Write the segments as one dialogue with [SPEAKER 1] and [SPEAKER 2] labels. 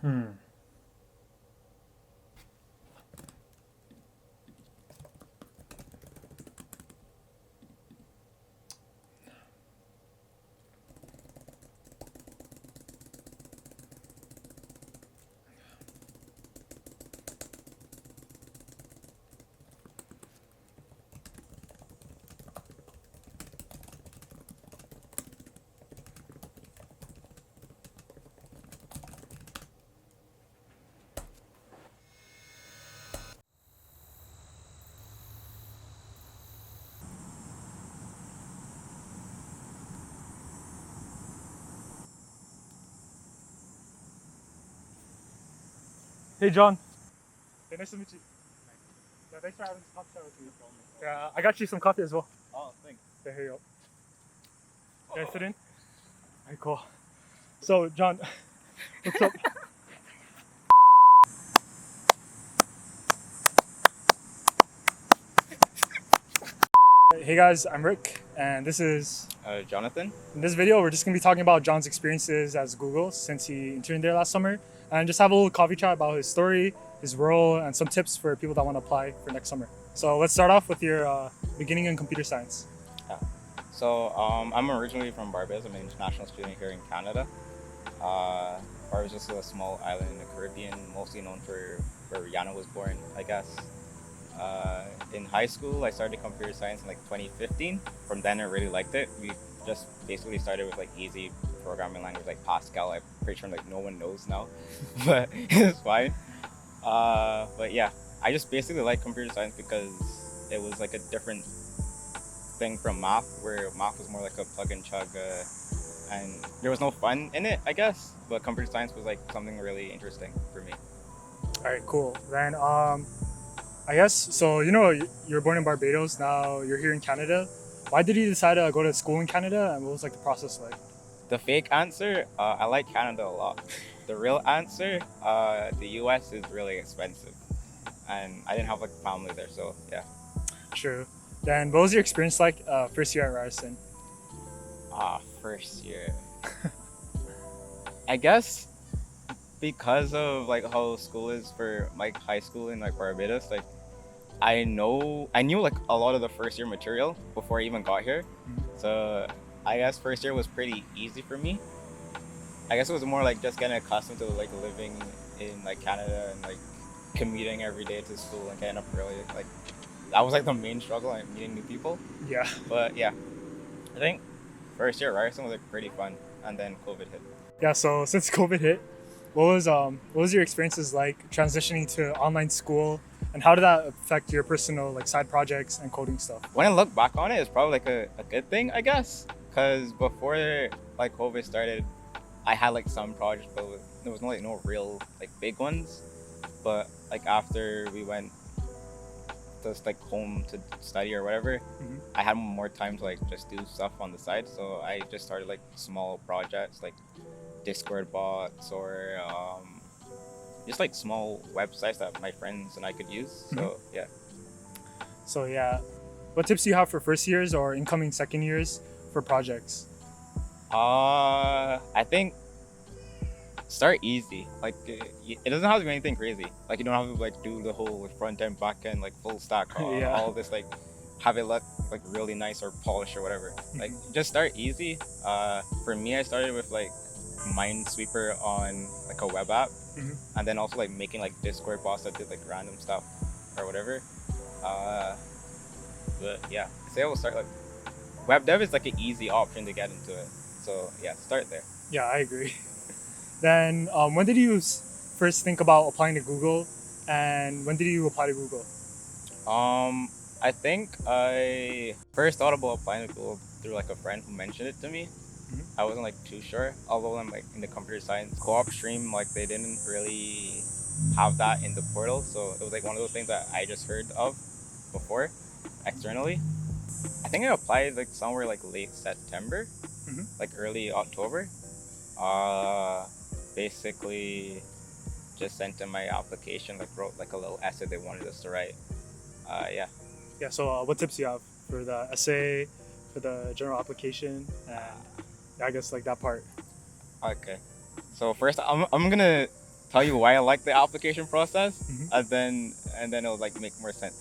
[SPEAKER 1] Hmm. Hey, John. Hey, nice to meet you. Yeah, thanks for having this coffee chat with me. Yeah, I got you some coffee as well.
[SPEAKER 2] Oh, thanks.
[SPEAKER 1] Yeah, here you go. Can I sit in? Alright, cool. So, John, what's up? Hey guys, I'm Rick, and this is
[SPEAKER 2] Jonathan?
[SPEAKER 1] in this video we're just gonna be talking about John's experiences as Google since he interned there last summer, and just have a little coffee chat about his story, his role, and some tips for people that want to apply for next summer. So let's start off with your beginning in computer science.
[SPEAKER 2] I'm originally from Barbados. I'm an international student here in Canada. Barbados is a small island in the Caribbean, mostly known for where Rihanna was born, I guess. In high school, I started computer science in like 2015. From then, I really liked it. We just basically started with like easy programming language like Pascal. I'm pretty sure like no one knows now, but it's fine. But yeah, I just basically like computer science because it was like a different thing from math, where math was more like a plug and chug, and there was no fun in it, I guess. But computer science was like something really interesting for me.
[SPEAKER 1] All right, cool. Then I guess so. You know, you're born in Barbados. Now you're here in Canada. Why did you decide to go to school in Canada, and what was like the process like?
[SPEAKER 2] The fake answer, I like Canada a lot. The real answer, the US is really expensive, and I didn't have like family there, so yeah.
[SPEAKER 1] True. Then what was your experience like first year at Ryerson?
[SPEAKER 2] First year. I guess because of like how school is for like high school in like Barbados, like I knew like a lot of the first year material before I even got here. So I guess first year was pretty easy for me. I guess it was more like just getting accustomed to like living in like Canada and like commuting every day to school and getting up early. Like that was like the main struggle, like meeting new people.
[SPEAKER 1] Yeah.
[SPEAKER 2] But yeah, I think first year at Ryerson was like pretty fun, and then COVID hit.
[SPEAKER 1] Yeah. So since COVID hit, what was your experiences like transitioning to online school, and how did that affect your personal like side projects and coding stuff?
[SPEAKER 2] When I look back on it, it's probably like a good thing, I guess, because before like COVID started, I had like some projects, but there was no real like big ones. But like after we went just like home to study or whatever, I had more time to like just do stuff on the side. So I just started like small projects like Discord bots or just like small websites that my friends and I could use. So yeah.
[SPEAKER 1] So yeah, what tips do you have for first years or incoming second years for projects?
[SPEAKER 2] I think start easy. Like it doesn't have to be anything crazy. Like you don't have to like do the whole front end, back end, like full stack,
[SPEAKER 1] Yeah.
[SPEAKER 2] all this like have it look like really nice or polished or whatever. Like just start easy. For me, I started with like Minesweeper on like a web app, and then also like making like Discord bots that did like random stuff or whatever. But yeah, say I will start like web dev is like an easy option to get into it. So yeah, start there.
[SPEAKER 1] Yeah, I agree. Then when did you first think about applying to Google, and when did you apply to Google?
[SPEAKER 2] I think I first thought about applying to Google through like a friend who mentioned it to me. I wasn't like too sure, although I'm like in the computer science co-op stream, like they didn't really have that in the portal, so it was like one of those things that I just heard of before externally. I think I applied like somewhere like late September, like early October. Basically just sent in my application, like wrote like a little essay they wanted us to write. Yeah.
[SPEAKER 1] Yeah. So what tips do you have for the essay, for the general application, and I guess like that part?
[SPEAKER 2] Okay. So first, I'm gonna tell you why I like the application process,
[SPEAKER 1] Mhm.
[SPEAKER 2] and then it'll like make more sense.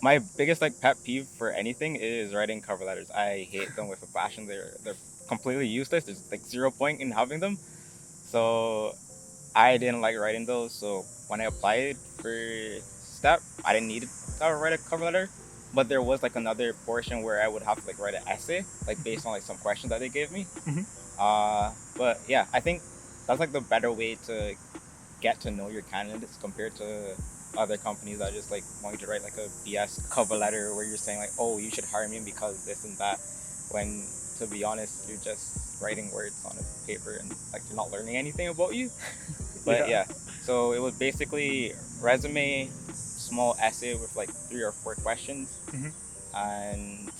[SPEAKER 2] My biggest like pet peeve for anything is writing cover letters. I hate them with a passion. They're completely useless. There's like zero point in having them. So I didn't like writing those. So when I applied for STEP, I didn't need to write a cover letter. But there was like another portion where I would have to like write an essay, like based on like some questions that they gave me.
[SPEAKER 1] Mhm.
[SPEAKER 2] But yeah, I think that's like the better way to get to know your candidates compared to other companies that just like want you to write like a BS cover letter where you're saying like, oh, you should hire me because this and that. When to be honest, you're just writing words on a paper and like you're not learning anything about you. But yeah, so it was basically resume, small essay with like 3 or 4 questions,
[SPEAKER 1] Mhm.
[SPEAKER 2] and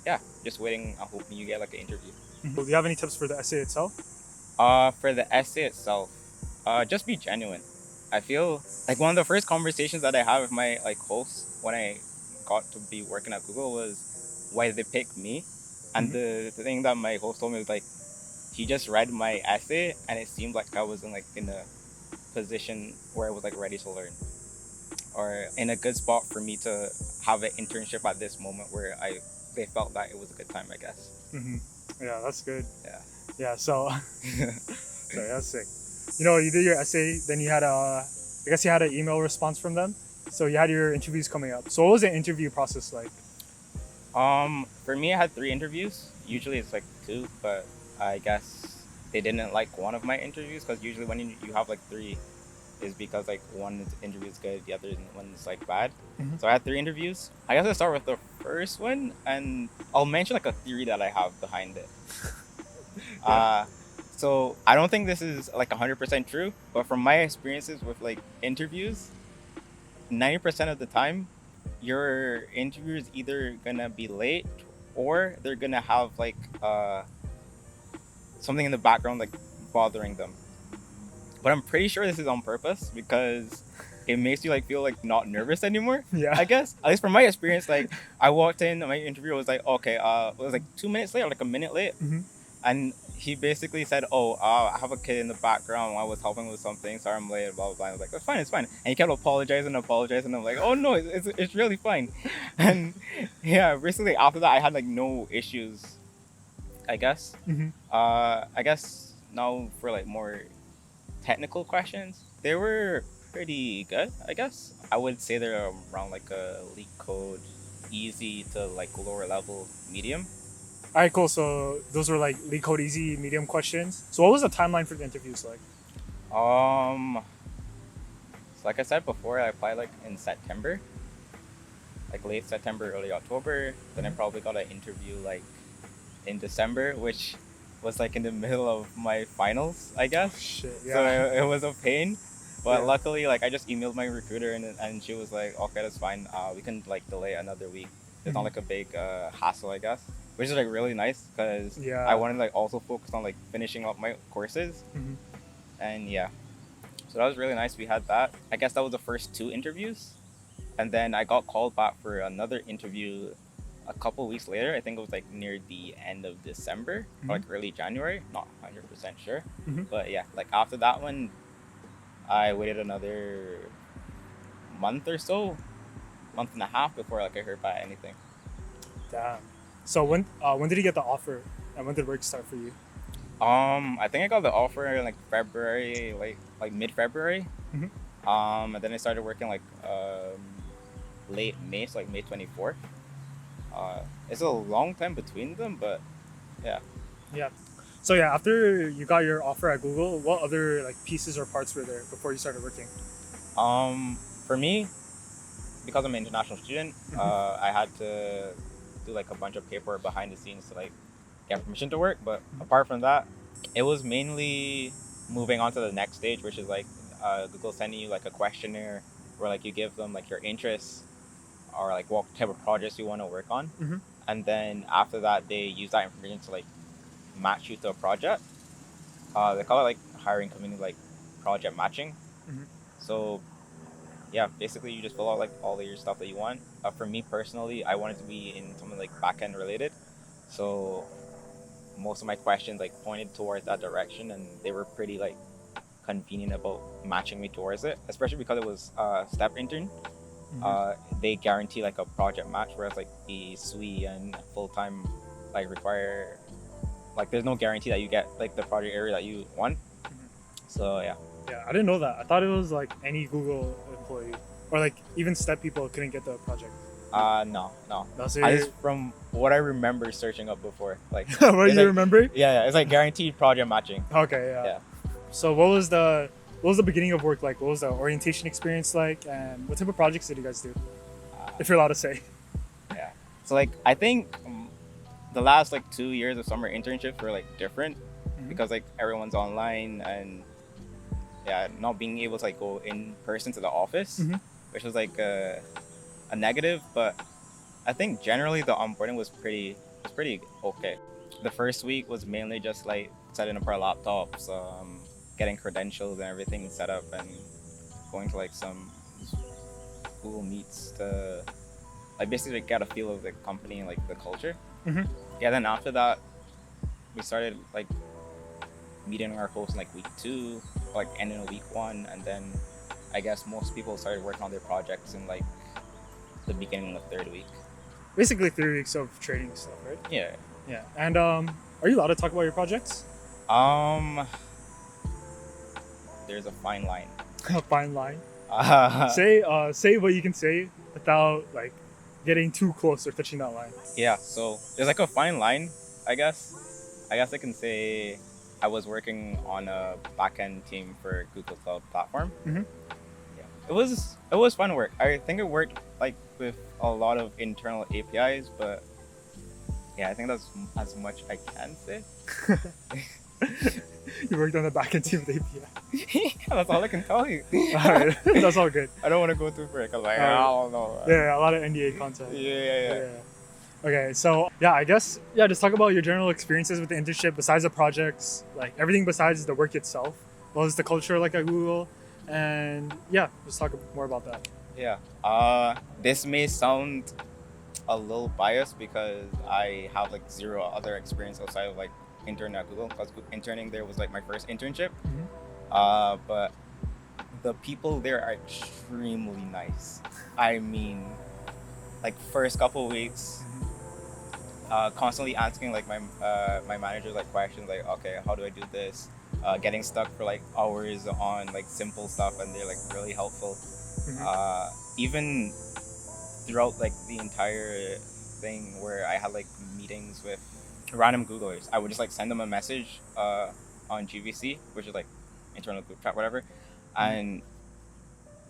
[SPEAKER 2] yeah, just waiting and hoping you get like an interview.
[SPEAKER 1] Mhm. Do you have any tips for the essay itself?
[SPEAKER 2] For the essay itself, just be genuine. I feel like one of the first conversations that I had with my like host when I got to be working at Google was why did they pick me, and
[SPEAKER 1] Mhm.
[SPEAKER 2] the thing that my host told me was like he just read my essay and it seemed like I was in a position where I was like ready to learn, or in a good spot for me to have an internship at this moment where they felt that it was a good time, I guess.
[SPEAKER 1] Mhm. Yeah, that's good.
[SPEAKER 2] Yeah.
[SPEAKER 1] Yeah. So, sorry, that's sick. You know, you did your essay, then you had I guess you had an email response from them. So you had your interviews coming up. So what was the interview process like?
[SPEAKER 2] For me, I had 3 interviews. Usually it's like 2, but I guess they didn't like one of my interviews because usually when you have like 3 is because like one interview is good, the other one is like bad.
[SPEAKER 1] Mhm.
[SPEAKER 2] So I had 3 interviews. I guess I'll start with the first one, and I'll mention like a theory that I have behind it. Uh, so I don't think this is like 100% true, but from my experiences with like interviews, 90% of the time, your interview is either gonna be late or they're gonna have like something in the background like bothering them. But I'm pretty sure this is on purpose because it makes you like feel like not nervous anymore.
[SPEAKER 1] Yeah.
[SPEAKER 2] I guess at least from my experience, like I walked in, my interview was like okay, it was like 2 minutes late or like a minute late,
[SPEAKER 1] Mhm.
[SPEAKER 2] and he basically said, "Oh, I have a kid in the background. I was helping with something, sorry I'm late." Blah blah blah. I was like, "It's fine, it's fine." And he kept apologizing, apologizing. I'm like, "Oh no, it's really fine." And yeah, recently after that, I had like no issues. I guess.
[SPEAKER 1] Mhm.
[SPEAKER 2] I guess now for like more technical questions, they were pretty good. I guess I would say they're around like a leak code, easy to like lower level, medium.
[SPEAKER 1] All right, cool. So those were like lead code easy, medium questions. So what was the timeline for the interviews like?
[SPEAKER 2] Um, So like I said before, I applied like in September, like late September, early October. Then I probably got an interview like in December, which was like in the middle of my finals, I guess.
[SPEAKER 1] Shit.
[SPEAKER 2] So
[SPEAKER 1] Yeah.
[SPEAKER 2] it was a pain. But
[SPEAKER 1] Yeah.
[SPEAKER 2] luckily, like I just emailed my recruiter and she was like, okay, that's fine. We can like delay another week. It's not
[SPEAKER 1] Mhm.
[SPEAKER 2] like a big hassle, I guess. Which is like really nice because
[SPEAKER 1] Yeah.
[SPEAKER 2] I wanted to like also focus on like finishing up my courses.
[SPEAKER 1] Mhm.
[SPEAKER 2] And yeah, so that was really nice. We had that. I guess that was the first 2 interviews. And then I got called back for another interview a couple weeks later. I think it was like near the end of December or like early January. Not 100% sure.
[SPEAKER 1] Mhm.
[SPEAKER 2] But yeah, like after that one, I waited another month or so, month and a half before like I heard back anything.
[SPEAKER 1] Damn. So when did you get the offer, and when did work start for you?
[SPEAKER 2] I think I got the offer in like February, like mid-February.
[SPEAKER 1] Mhm.
[SPEAKER 2] And then I started working like late May, so like May 24th. It's a long time between them, but yeah.
[SPEAKER 1] Yeah. So yeah, after you got your offer at Google, what other like pieces or parts were there before you started working?
[SPEAKER 2] For me, because I'm an international student, I had to do like a bunch of paperwork behind the scenes to like get permission to work. But apart from that, it was mainly moving on to the next stage, which is like Google sending you like a questionnaire where like you give them like your interests or like what type of projects you want to work on,
[SPEAKER 1] Mhm.
[SPEAKER 2] and then after that they use that information to like match you to a project. They call it like hiring community like project matching.
[SPEAKER 1] Mhm.
[SPEAKER 2] So yeah, basically you just fill out like all of your stuff that you want. For me personally, I wanted to be in something like back-end related, so most of my questions like pointed towards that direction, and they were pretty like convenient about matching me towards it, especially because it was step intern. They guarantee like a project match, whereas like the SWE and full time like require like there's no guarantee that you get like the project area that you want. So yeah.
[SPEAKER 1] Yeah, I didn't know that. I thought it was like any Google employee or like even step people couldn't get the project.
[SPEAKER 2] No.
[SPEAKER 1] That's
[SPEAKER 2] I just, from what I remember searching up before, like
[SPEAKER 1] what
[SPEAKER 2] it's
[SPEAKER 1] you
[SPEAKER 2] like,
[SPEAKER 1] remember?
[SPEAKER 2] yeah, it's like guaranteed project matching.
[SPEAKER 1] Okay, yeah. So what was the beginning of work like? What was the orientation experience like? And what type of projects did you guys do? If you're allowed to say.
[SPEAKER 2] Yeah. So like I think the last like 2 years of summer internships were like different because like everyone's online and not being able to like go in person to the office, which was like a negative, but I think generally the onboarding was pretty okay. The first week was mainly just like setting up our laptops, getting credentials and everything set up, and going to like some Google Meets to like basically get a feel of the company and like the culture. Yeah, then after that we started like meeting our hosts in like week 2, like ending of week 1, and then I guess most people started working on their projects in like the beginning of the 3rd week.
[SPEAKER 1] Basically 3 weeks of training stuff, right?
[SPEAKER 2] Yeah.
[SPEAKER 1] Yeah. And are you allowed to talk about your projects?
[SPEAKER 2] There's a fine line.
[SPEAKER 1] A fine line. Say what you can say without like getting too close or touching that line.
[SPEAKER 2] Yeah, so there's like a fine line, I guess. I can say I was working on a backend team for Google Cloud Platform. Yeah, it was fun work. I think it worked like with a lot of internal APIs, but yeah, I think that's as much I can say.
[SPEAKER 1] You worked on the backend team with API.
[SPEAKER 2] That's all I can tell you.
[SPEAKER 1] Alright, that's all good.
[SPEAKER 2] I don't want to go through for it because like, I don't know.
[SPEAKER 1] Yeah, a lot of NDA content.
[SPEAKER 2] Yeah.
[SPEAKER 1] Okay, so I guess just talk about your general experiences with the internship besides the projects, like everything besides the work itself. What was the culture like at Google? And just talk more about that.
[SPEAKER 2] Yeah. This may sound a little biased because I have like zero other experience outside of like intern at Google, because interning there was like my first internship. But the people there are extremely nice. I mean, like first couple of weeks, constantly asking like my managers like questions like, okay, how do I do this? Getting stuck for like hours on like simple stuff, and they're like really helpful. Even throughout like the entire thing where I had like meetings with random Googlers, I would just like send them a message on GVC, which is like internal group chat, whatever, and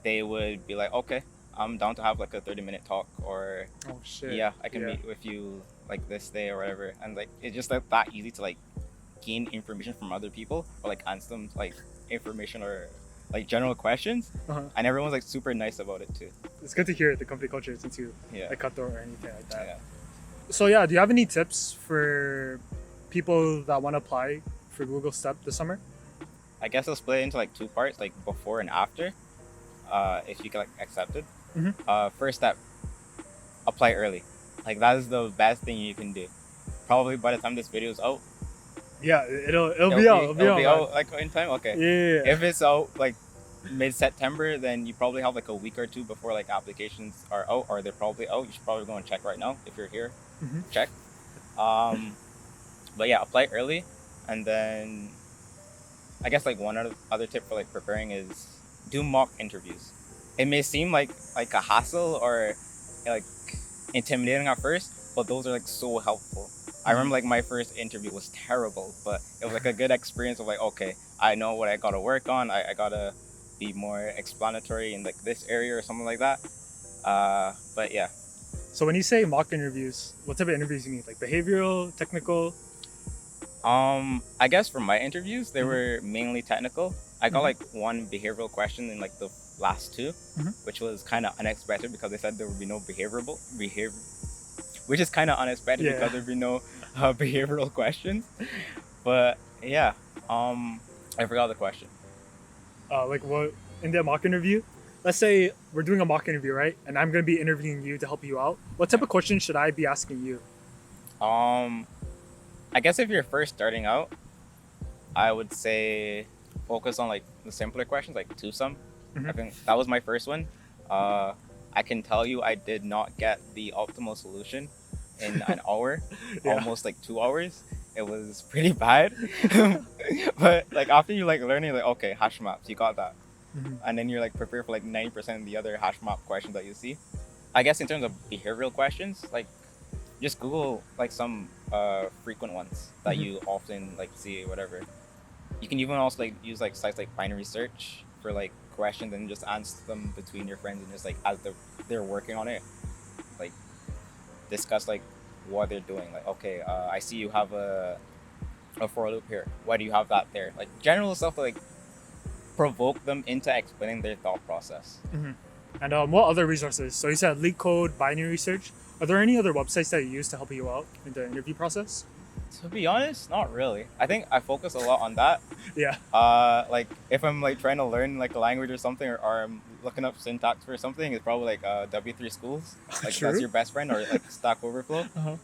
[SPEAKER 2] they would be like, okay, I'm down to have like a 30-minute talk, or I can meet with you like this day or whatever. And like it's just like that easy to like gain information from other people, or like answer them like information or like general questions, and everyone's like super nice about it too.
[SPEAKER 1] It's good to hear the company culture isn't too like cutthroat or anything like that.
[SPEAKER 2] Yeah.
[SPEAKER 1] So do you have any tips for people that want to apply for Google Step this summer?
[SPEAKER 2] I guess I'll split it into like 2 parts, like before and after, if you get like accepted. First step, apply early. Like that is the best thing you can do. Probably by the time this video is out.
[SPEAKER 1] Yeah, it'll be out
[SPEAKER 2] like in time. Okay.
[SPEAKER 1] Yeah.
[SPEAKER 2] If it's out like mid-September, then you probably have like a week or 2 before like applications are out, or they're probably out. You should probably go and check right now if you're here. Check. But yeah, apply early, and then I guess like one other tip for like preparing is do mock interviews. It may seem like a hassle or like intimidating at first, but those are like so helpful. I remember like my first interview was terrible, but it was like a good experience of like, okay, I know what I gotta work on. I gotta be more explanatory in like this area or something like that. But yeah.
[SPEAKER 1] So when you say mock interviews, what type of interviews do you need? Like behavioral, technical?
[SPEAKER 2] I guess for my interviews, they were mainly technical. I got like one behavioral question in like the last 2, which was kind of unexpected because they said there would be no behavior, which is kind of unexpected because there'd be no behavioral questions. But yeah, I forgot the question.
[SPEAKER 1] Like what in the mock interview? Let's say we're doing a mock interview, right? And I'm gonna be interviewing you to help you out. What type of questions should I be asking you?
[SPEAKER 2] I guess if you're first starting out, I would say focus on like the simpler questions, like two sum.
[SPEAKER 1] Mhm.
[SPEAKER 2] I think that was my first one. I can tell you I did not get the optimal solution in an hour,
[SPEAKER 1] Yeah.
[SPEAKER 2] almost like 2 hours. It was pretty bad. But like after you like learning like okay, hash maps, you got that.
[SPEAKER 1] Mhm.
[SPEAKER 2] And then you're like prepared for like 90% of the other hash map questions that you see. I guess in terms of behavioral questions, like just Google like some frequent ones that
[SPEAKER 1] Mhm.
[SPEAKER 2] you often like see, whatever. You can even also like use like sites like binary search for like questions and just answer them between your friends and just like as they're working on it, like discuss like what they're doing. Like okay, I see you have a for loop here. Why do you have that there? Like general stuff like provoke them into explaining their thought process.
[SPEAKER 1] Mhm. And what other resources? So you said Leak Code, binary search. Are there any other websites that you use to help you out in the interview process?
[SPEAKER 2] To be honest, not really. I think I focus a lot on that.
[SPEAKER 1] Yeah.
[SPEAKER 2] Like if I'm like trying to learn like a language or something, or I'm looking up syntax for something, it's probably like W3 Schools. Like
[SPEAKER 1] True.
[SPEAKER 2] that's your best friend, or like Stack Overflow.
[SPEAKER 1] Uh-huh.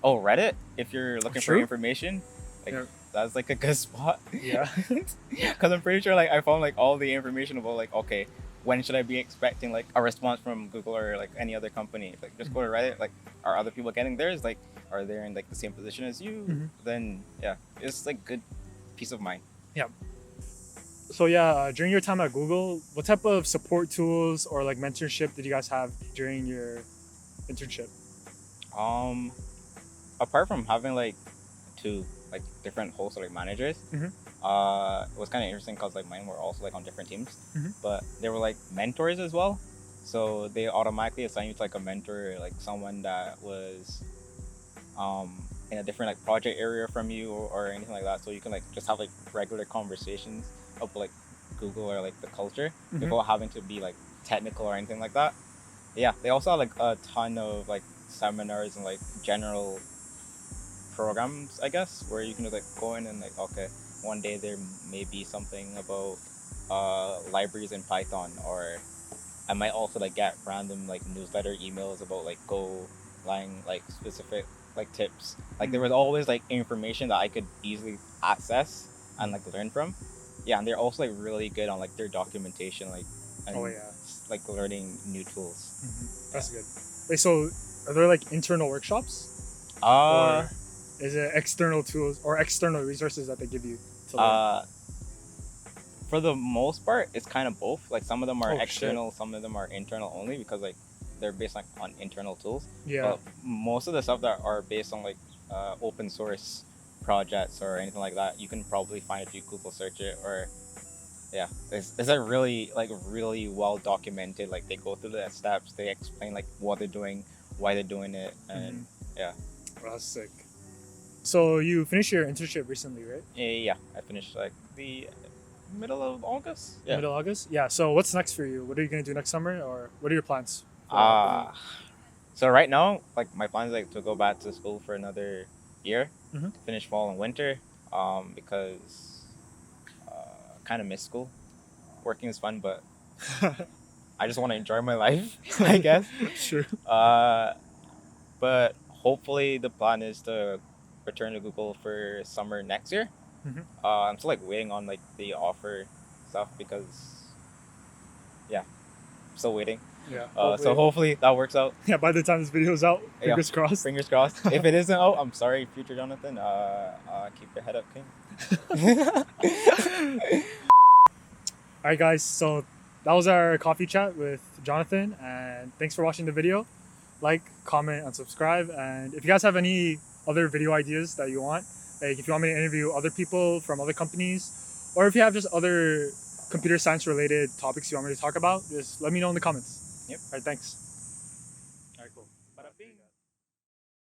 [SPEAKER 2] Oh, Reddit. If you're looking for
[SPEAKER 1] True.
[SPEAKER 2] information, like
[SPEAKER 1] Yeah.
[SPEAKER 2] that's like a good spot.
[SPEAKER 1] Yeah.
[SPEAKER 2] Because I'm pretty sure like I found like all the information about like okay, when should I be expecting like a response from Google or like any other company? Like just go to Reddit. Like are other people getting theirs? Like are they in like the same position as you?
[SPEAKER 1] Mhm.
[SPEAKER 2] Then yeah, it's like good peace of mind.
[SPEAKER 1] So yeah, during your time at Google, what type of support tools or like mentorship did you guys have during your internship?
[SPEAKER 2] Apart from having like two like different hosts or like managers,
[SPEAKER 1] Mhm.
[SPEAKER 2] it was kind of interesting because like mine were also like on different teams,
[SPEAKER 1] Mhm.
[SPEAKER 2] but they were like mentors as well. So they automatically assign you to like a mentor, like someone that was in a different like project area from you or anything like that. So you can like just have like regular conversations of like Google or like the culture
[SPEAKER 1] Mhm.
[SPEAKER 2] without having to be like technical or anything like that. Yeah, they also have like a ton of like seminars and like general programs, I guess, where you can just like go in and like okay, one day there may be something about libraries in Python, or I might also like get random like newsletter emails about like Golang like specific like tips. Like there was always like information that I could easily access and like learn from. Yeah, and they're also like really good on like their documentation, like and
[SPEAKER 1] Oh yeah.
[SPEAKER 2] like learning new tools.
[SPEAKER 1] Mhm. That's good. Wait, so are there like internal workshops,
[SPEAKER 2] Uh,
[SPEAKER 1] or is it external tools or external resources that they give you to learn?
[SPEAKER 2] For the most part, it's kind of both. Like some of them are
[SPEAKER 1] Oh, shit.
[SPEAKER 2] external, some of them are internal only because like they're based like on internal tools.
[SPEAKER 1] Yeah.
[SPEAKER 2] But most of the stuff that are based on like open source projects or anything like that, you can probably find if you Google search it. Or yeah, it's like really well documented. Like they go through the steps, they explain like what they're doing, why they're doing it, and yeah.
[SPEAKER 1] Oh, that's sick. So you finished your internship recently, right?
[SPEAKER 2] Yeah, I finished like the middle of August. Yeah.
[SPEAKER 1] Middle August. Yeah. So what's next for you? What are you gonna do next summer, or what are your plans? for
[SPEAKER 2] So right now, like my plan is like to go back to school for another year,
[SPEAKER 1] Mhm.
[SPEAKER 2] finish fall and winter, because kind of miss school. Working is fun, but I just want to enjoy my life, I guess.
[SPEAKER 1] Sure.
[SPEAKER 2] But hopefully the plan is to return to Google for summer next year.
[SPEAKER 1] Mhm.
[SPEAKER 2] I'm still like waiting on like the offer stuff because yeah, still waiting.
[SPEAKER 1] Yeah.
[SPEAKER 2] So hopefully that works out.
[SPEAKER 1] Yeah. By the time this video is out,
[SPEAKER 2] Yeah.
[SPEAKER 1] fingers crossed.
[SPEAKER 2] Fingers crossed. If it isn't out, I'm sorry, future Jonathan. Keep your head up, King.
[SPEAKER 1] All right, guys. So that was our coffee chat with Jonathan, and thanks for watching the video. Like, comment, and subscribe. And if you guys have any other video ideas that you want, like if you want me to interview other people from other companies, or if you have just other computer science related topics you want me to talk about, just let me know in the comments.
[SPEAKER 2] Yep.
[SPEAKER 1] All right, thanks.